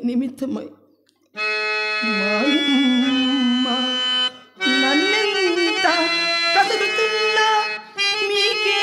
నిమిత్తమై మాయమ్మ నన్నెంత కదులుతున్నా మీకే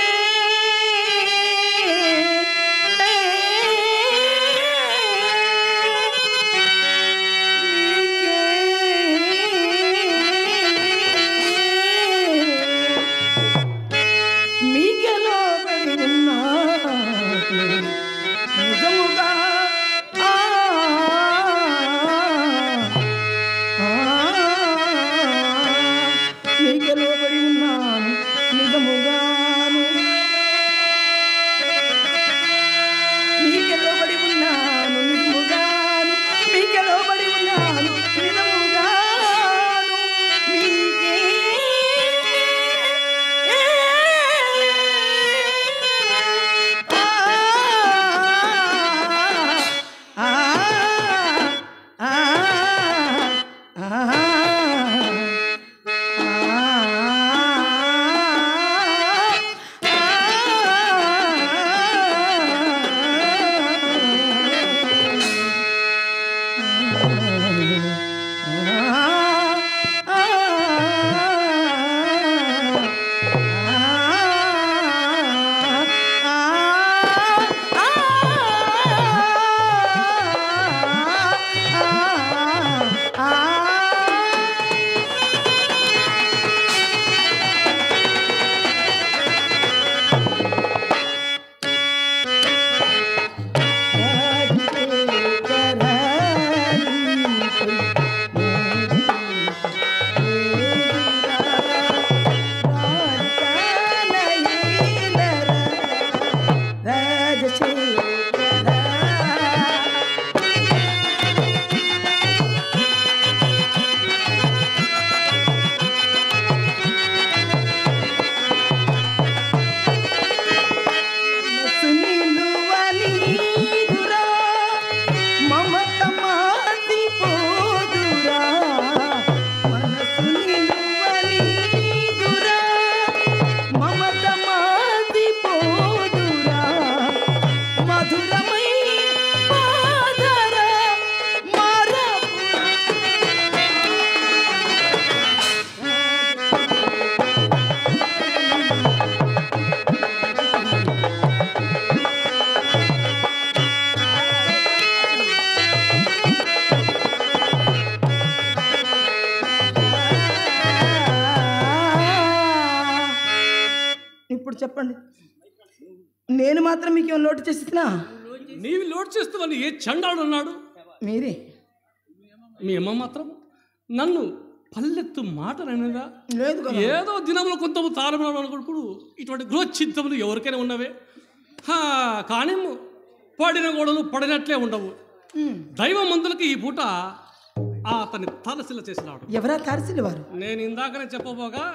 చెప్పండి. నేను మాత్రం మీకు ఏమైనా లోటు చేస్తున్నా? నీవి లోటు చేస్తావని ఏ చండాడు అన్నాడు? మీరే. మీ అమ్మ మాత్రం నన్ను పల్లెత్తు మాట అనేదా? లేదు. ఏదో దినంలో కొంత తారమడం అనుకున్నప్పుడు ఇటువంటి గృహచిత్తములు ఎవరికైనా ఉన్నవే. కానీ పడిన గోడలు పడినట్లే ఉండవు. దైవ మందులకి ఈ పూట అతని తారసిల్ల చేసినాడు. ఎవరా తారసిల్లు వారు? నేను ఇందాకనే చెప్పబోగా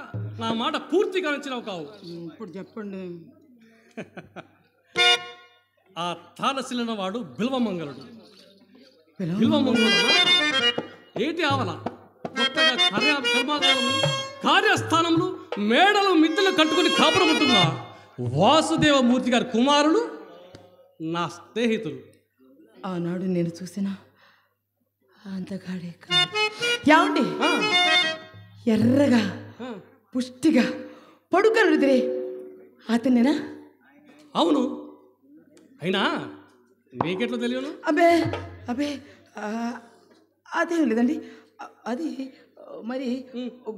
నా మాట పూర్తిగా నచ్చినవు కావు. ఇప్పుడు చెప్పండి. ఆ తారసిల్లిన వాడు బిల్వమంగళుడు. బిల్వమంగళుడు ఏటి ఆవల కొత్తగా కర్మాగారములు, కార్యస్థానములు, మేడలు, మిద్దెలు కట్టుకుని కాపురం ఉంటున్న వాసుదేవమూర్తి గారి కుమారులు నా స్నేహితులు. ఆనాడు నేను చూసిన అంతగాడే ఏమండి, ఎర్రగా పుష్టిగా పడుకనుదిరే అతనేనా? అవును. అయినా నీకెట్లా తెలియను? అబ్బే అబ్బే అదేం లేదండి. అది మరి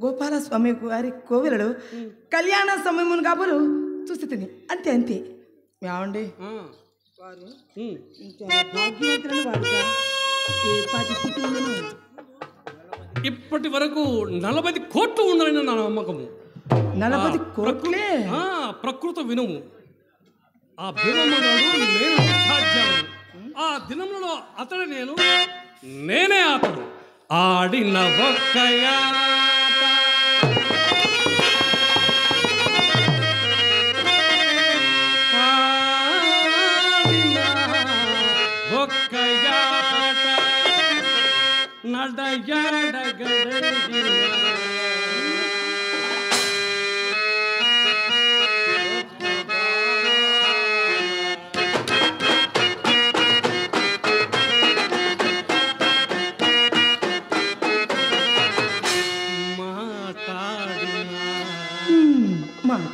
గోపాలస్వామి గారి కోవిలడు కళ్యాణ సమయమును కాబోలు చూసి తిని అంతే అంతే. ఏమండి, వారు భాగ్యవంతులని వారు ఏ పాటి స్థితిలో ఇప్పటి వరకు 40 కోట్లు ఉండాలని నా నమ్మకము. 40 కోట్లే? ప్రకృతి వినుము. ఆ బిల్వమంగళుడు నేను సాధ్యాను. ఆ దినములలో అతడు నేను, నేనే అతడు. ఆడిన ఒక్కయా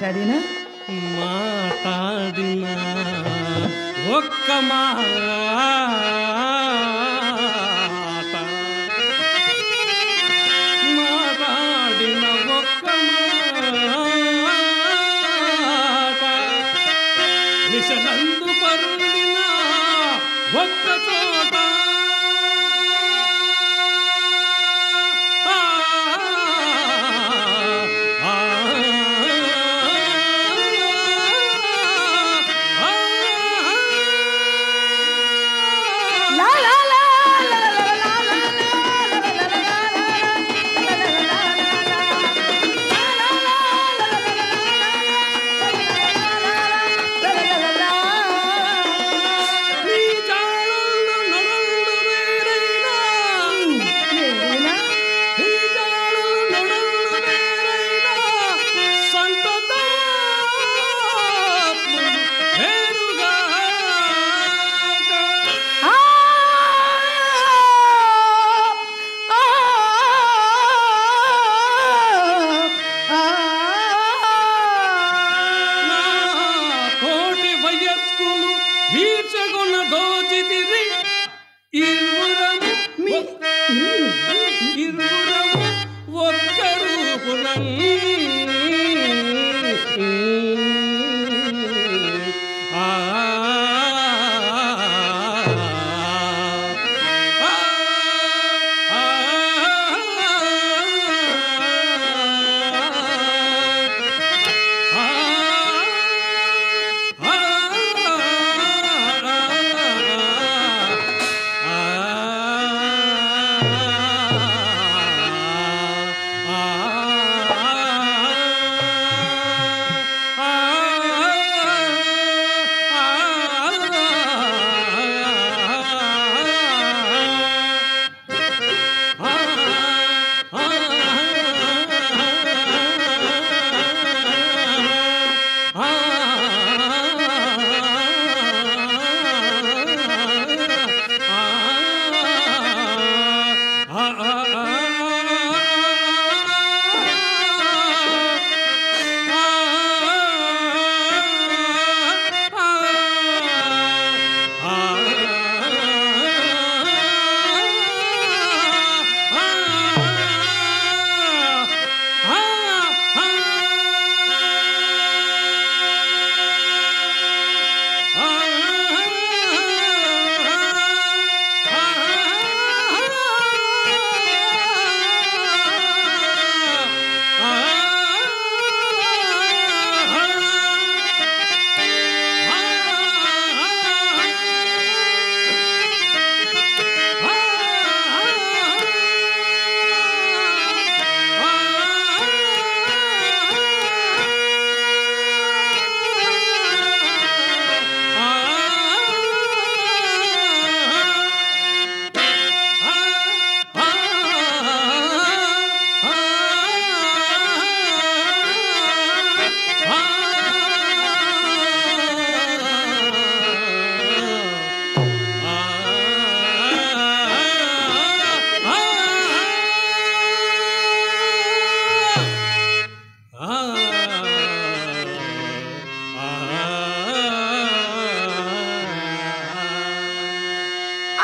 మాట్లాడినా మాట్లాడిన ఒక్క మాట మాట్లాడిన ఒక్క మాట విషలందు పరుడిన ఒక్క చోట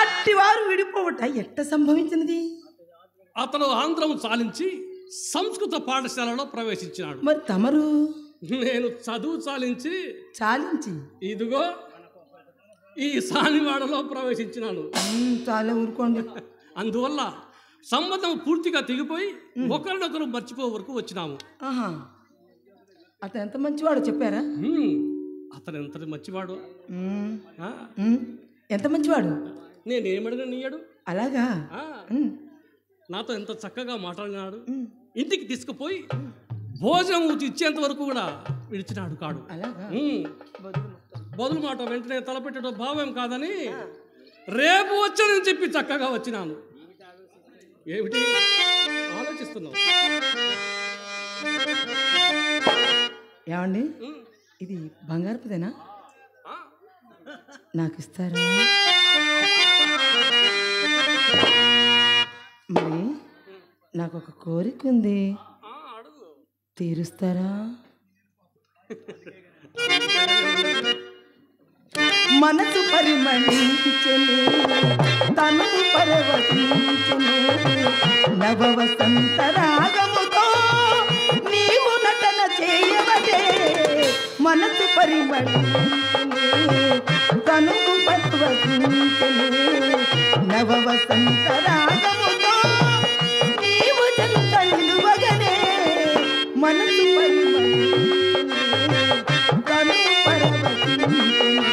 అట్టివారు విడిపోవట ఎట్ట సంభవించినది? అతను ఆంధ్రము చాలించి సంస్కృత పాఠశాలలో ప్రవేశించినాడు. మరి తమరు? నేను చదువు చాలించి ఇదిగో ఈ సానివాడలో ప్రవేశించినాను. చాలా ఊరుకోండి. అందువల్ల సంబంధం పూర్తిగా తెగిపోయి ఒకరినొకరు మర్చిపోయే వరకు వచ్చినాము. అతను ఎంత మంచివాడు చెప్పారా? అతను ఎంత మంచివాడు, ఎంత మంచివాడు. నేనేమడిగా నీయడు. అలాగా? నాతో ఎంత చక్కగా మాట్లాడినాడు. ఇంటికి తీసుకుపోయి భోజనం ఇచ్చేంత వరకు కూడా విడిచినాడు కాడు. బదులు మాట వెంటనే తలపెట్టడం భావం కాదని రేపు వచ్చానని చెప్పి చక్కగా వచ్చినాను. ఏమిటి ఆలోచిస్తున్నావు? ఏమండి, ఇది బంగారపుదేనా? నాకు ఇస్తారా? మరి నాకు ఒక కోరిక ఉంది, తీరుస్తారా? మనసు పరిమళించెను తను పరవశించెను నవ వసంత రాగముతో నీవు నటన చేయవటే మనసు పరిమళించెను తను పరవశించెను నవ వసంత రాగముతో నీవు జంట నిలువగనే మనసు పరిమళించెను తను పరవశించెను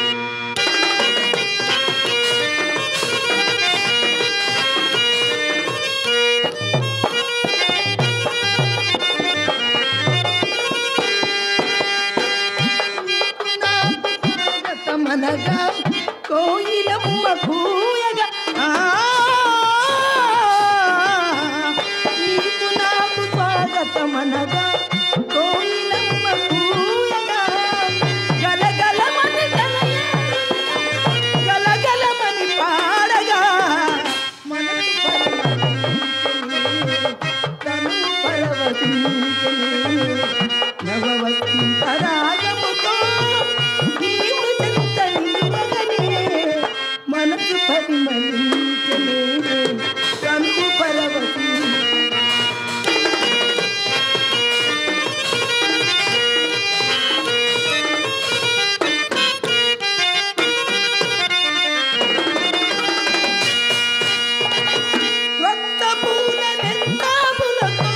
మనగా కోయిలమ్మ కూయగా నీకు నాకు స్వాగతమనగా కోయిలమ్మ కూయగా గలగలమని గలగలమని పాడగా మనసు పరవశించెను నవ వసంత రాగముతో మనసు పరిమళించెను తను పరవశించెను రక్త పూల నెత్తాబులతో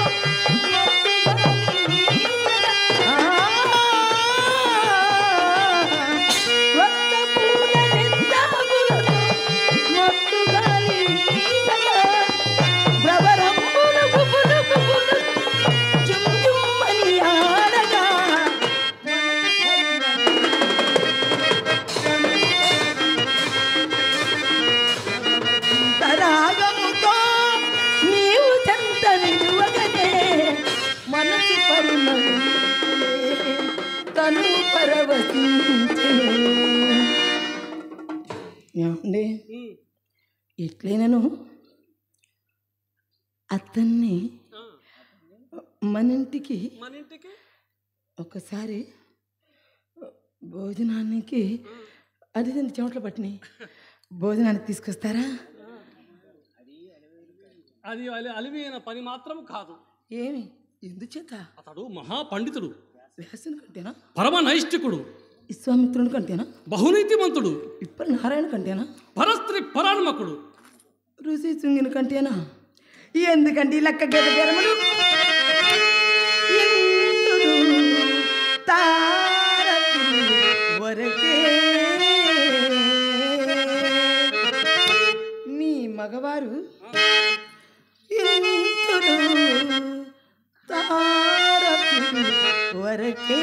రాగముతో నీవు చెంత నిలువగనే మనసు పరిమళించెను తను పరవశించెను. ఏమండి ఎట్లయినను అతన్ని మన ఇంటికి ఒకసారి భోజనానికి అది చెమటలు పట్టినాయి భోజనానికి తీసుకొస్తారా? అది అలివైన పని మాత్రం కాదు. ఏమి ఎందుచేత? అతడు మహాపండితుడు, వ్యాసుని కంటేనా? పరమ నైష్టికుడు, విశ్వామిత్రుని కంటేనా? బహునీతిమంతుడు, ఇప్పటి నారాయణ కంటేనా? పరస్త్రీ పరాణమకుడు, ఋషి శృంగిని కంటేనా? ఎందుకంటే ఈ లెక్క గద గరమలు ఇంద్రుడు తారకులు వరకే మీ మగవారు ఇంద్రుడు తారకులు వరకే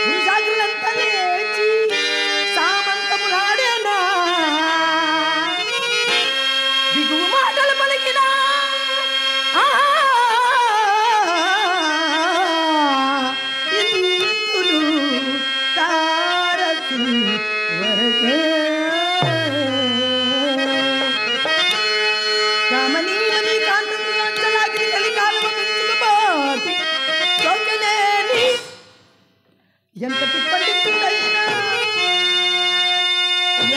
పురుషాగ్రులంతా లేచి సామంతములాడేనా బిగువు మాటలు పలికినా ఇంద్రుడు తారకులు వరకే కామనీయని కాంతము అంచలాగి కలికాలము పెంచుకుపోతి సోకనేని ఎంతటి పండితుడైనా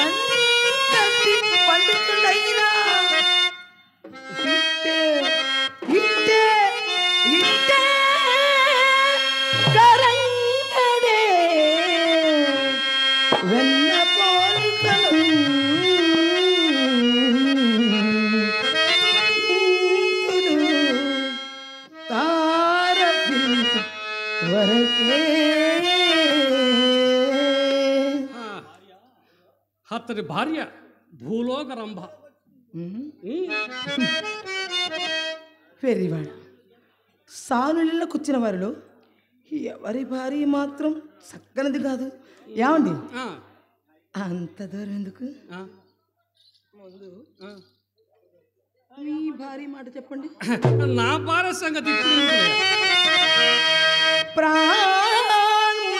ఎంతటి పండితుడైనా ఇట్టే ఇట్టే ఇట్టే కరంగడే వెన్న పోలికలు తారకులు వరకే అతడి భార్య భూలోక రంభ. వెర్రివాడు సానులలో కూర్చున్న వారిలో ఎవరి భార్య మాత్రం చక్కనిది కాదు. ఏమండి అంత దూరం ఎందుకు? ముందు మీ భార్య మాట చెప్పండి. నా భార్య సంగతి ఇప్పుడు ప్రాణము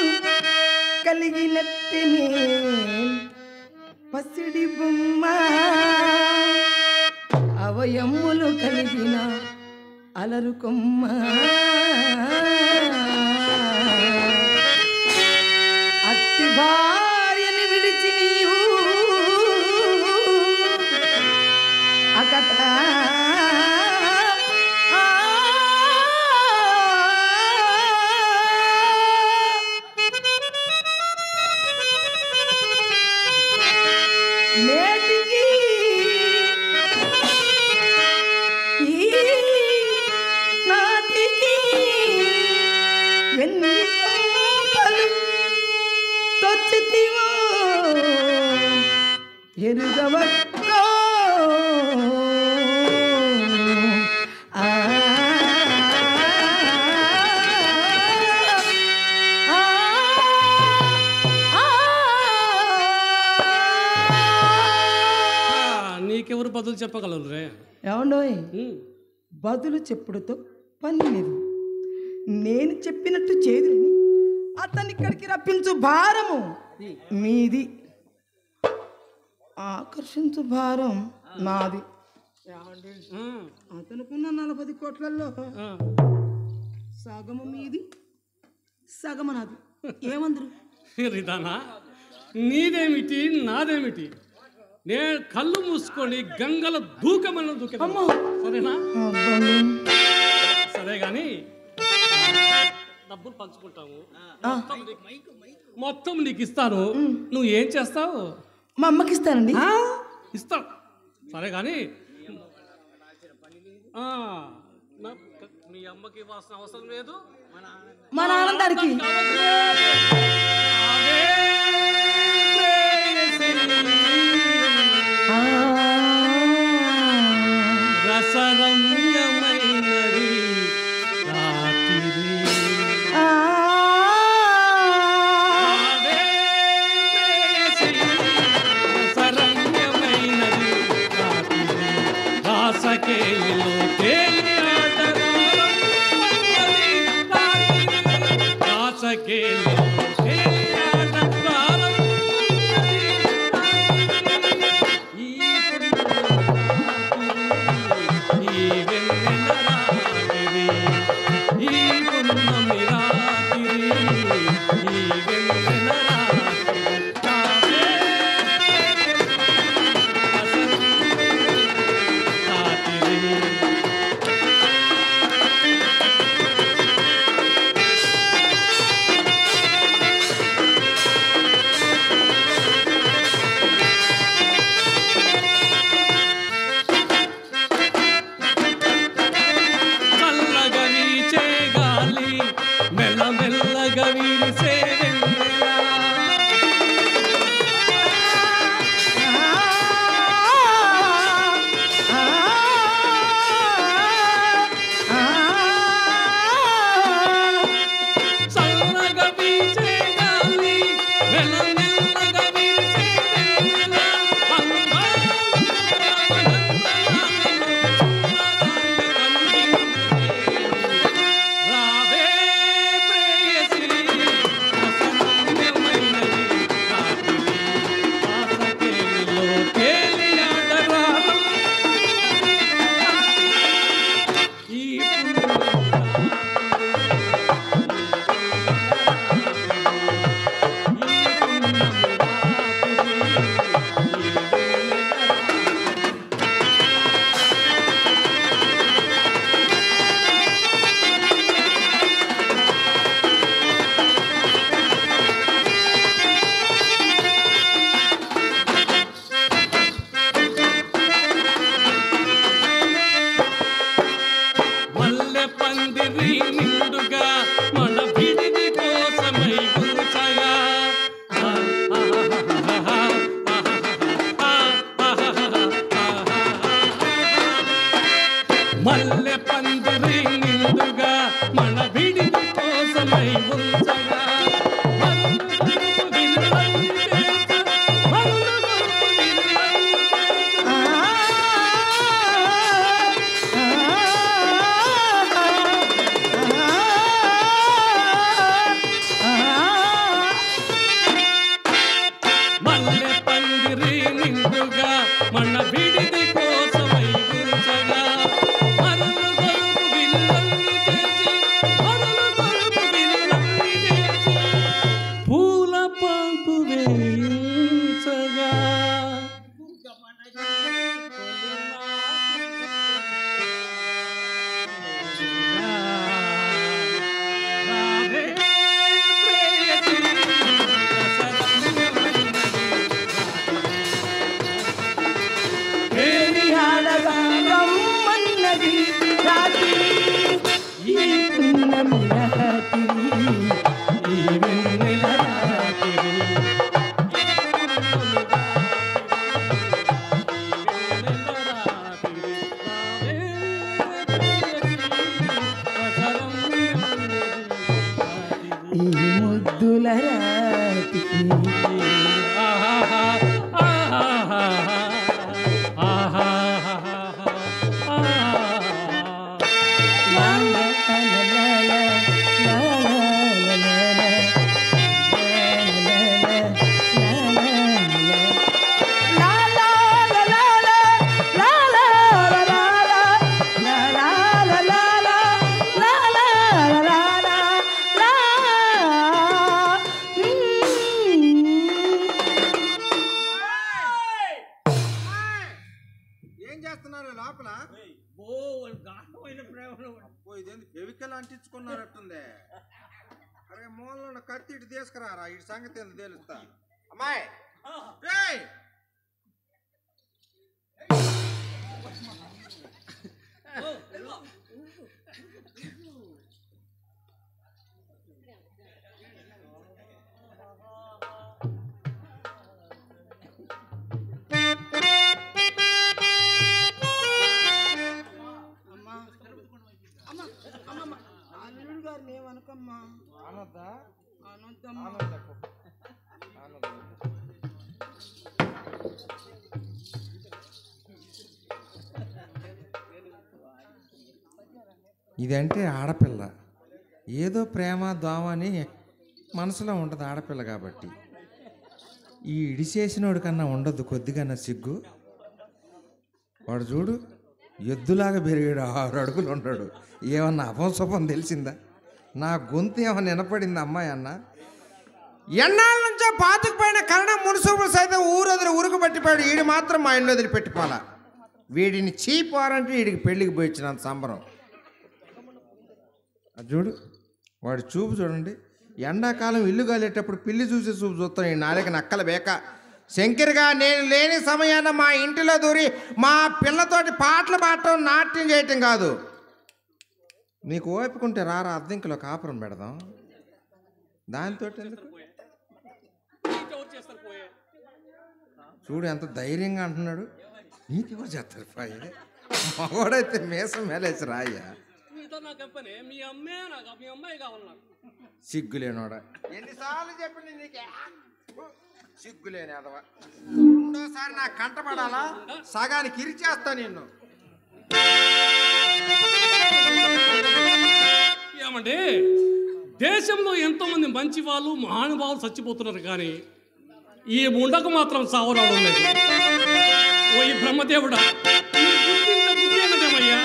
కలిగినట్టి పసిడి బొమ్మ అవయములు కలిగిన అలరు కొమ్మ అట్టి భార్యని విడిచి నీవు అకట నేటికి ఈ నాటికి ఎన్ని కోపలు తొచ్చితివో ఎరుగవక్కో ఆ నీకెవరు బదులు చెప్పగలరు రే? ఏమండోయ్ బదులు చెప్పుడుతో పని లేదు. నేను చెప్పినట్టు చేదు అతన్ని ఇక్కడికి రప్పించు భారము మీది, ఆకర్షించు భారం నాది. అతనుకున్న 40 కోట్లలో సగము మీది, సగము నాది. ఏమందరు రిదానా, నీదేమిటి నాదేమిటి? నేను కళ్ళు మూసుకొని గంగల దూకమన్న దూకమ్మా, సరేనా? సరే కానీ డబ్బులు పంచుకుంటాము, మొత్తం నీకు ఇస్తాను. నువ్వు ఏం చేస్తావు? మా అమ్మకి ఇస్తానండి. ఇస్తావు, సరే కానీ మీ అమ్మకి ఇవ్వాల్సిన అవసరం లేదు, మా నాన్నగారికి. రసరమ్యమైనది రాత్రి, రసరమ్యమైనది రాత్రి, రాసకేలిలో రాసకేలిలో మన విడిది కోసమై ఉంచగా మరులు గొలుపు ఈ ముద్దుల రాతికి అంటించుకున్నారట్టుందే. అరే మూలలో కత్తి ఇటు తీసుకురారా, ఇటు సంగతి ఎందుకు తెలుస్తా. అమ్మాయి ఇదంటే ఆడపిల్ల, ఏదో ప్రేమ దోమ అని మనసులో ఉంటుంది ఆడపిల్ల కాబట్టి. ఈ ఇడిచేసినోడి కన్నా ఉండదు కొద్దిగా సిగ్గు. వాడు చూడు ఎద్దులాగా పెరిగాడు, 6 అడుగులు ఉన్నాడు. ఏమన్నా అపంశుభం తెలిసిందా? నా గొంతు ఏమన్నా వినపడింది అమ్మాయి అన్న? ఎన్నాళ్ళ నుంచో పాతుకుపోయిన కన్నడ మునుసూపులు సైతం ఊరొదిలి ఉరుకు పట్టిపోయాడు. వీడి మాత్రం మా ఇంట్లో వదిలి పెట్టిపోలా. వీడిని చీపోరంటే వీడికి పెళ్ళికి పోయి వచ్చినంత సంబరం. అది చూడు వాడి చూపు చూడండి. ఎండాకాలం ఇల్లు గాలేటప్పుడు పిల్లి చూసే చూపు చూస్తాను. ఈ నాలుగు నక్కల బేక. శంకర్గా నేను లేని సమయాన మా ఇంటిలో దూరి మా పిల్లతోటి పాటలు పాడటం, నాట్యం చేయటం కాదు. నీకు ఓపుకుంటే రారా, అద్దెంకిలో కాపురం పెడదాం. దానితో ఎందుకు? చూడు ఎంత ధైర్యంగా అంటున్నాడు. నీకెవరు చేస్తారు పోయే? మగోడైతే మీసం మేలేసి రాయ్యా. సిగ్గులేనోడా, ఎన్నిసార్లు చెప్పండి నీకే సిగ్గులేని అదవా. రెండోసారి నా కంటపడాలా, సగానికి ఇరిచేస్తా నిన్ను. ఏమంటే దేశంలో ఎంతోమంది మంచి వాళ్ళు మహానుభావులు చచ్చిపోతున్నారు, కానీ ఈ ముండకు మాత్రం సావరావడం లేదు. ఓ ఈ బ్రహ్మదేవుడా, బుద్ధేమయ్యా?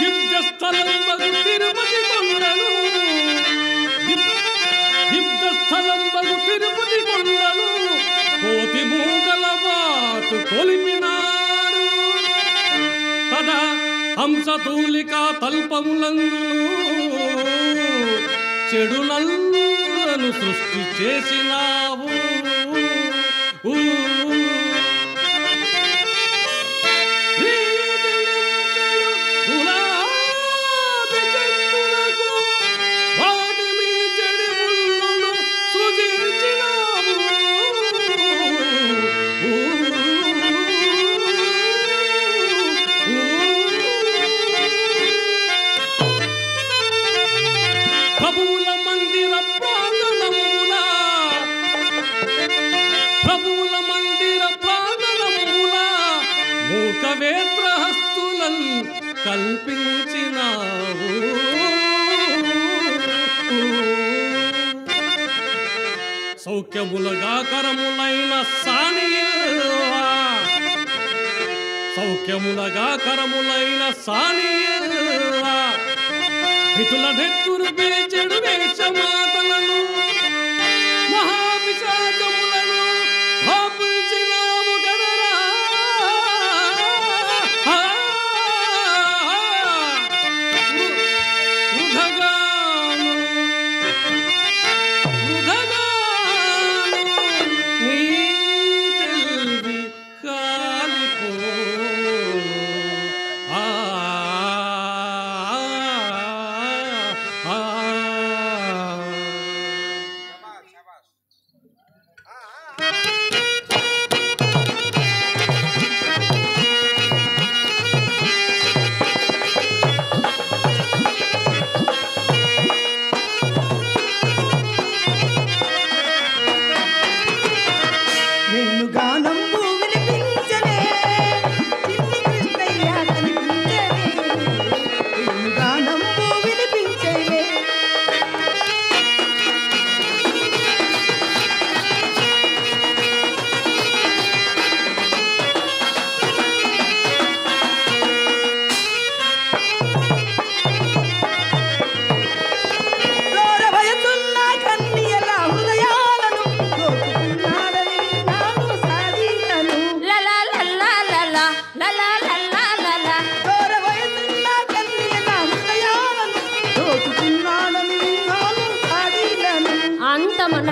దివ్యస్థలం తిరుపతి కొండలు, దివ్యస్థలం తిరుపతి కొండలు కోతి మూగల బాతు కొలిపినారు. తదా హంసతూలిక తల్పములందును చెడు నల్లను సృష్టి చేసినావు. మూకవేత్రహస్తులను కల్పించినావు. సౌఖ్యములగా కరములైన సానియల్వా, సౌఖ్యములగా కరములైన సానియల్వా, విటుల నెత్తురు పేచెడు వేషమాతలను మహాపిశాచములను హాపుల్చినావు గదరా.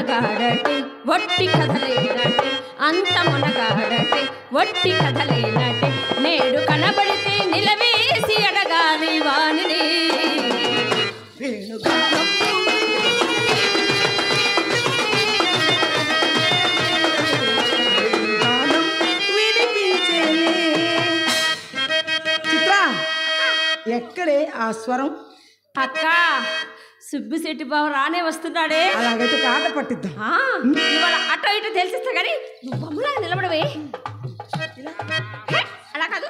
మొనగాడటే వట్టి కథలేనటే అంత మొనగాడటే వట్టి కథలేనటే నేడు కనబడితే నిలవేసి అడగాలి వాణిని చిత్ర ఎక్కడే ఆ స్వరం? అక్క సుబ్బిశెట్టి బావ రానే వస్తున్నాడే. అలాగైతే ఒక ఆట పట్టిద్దాం. ఇవాళ అటో ఇటో తెలిసిస్తా కానీ నువ్వు బొమ్మలాగా నిలబడవే. అలా కాదు.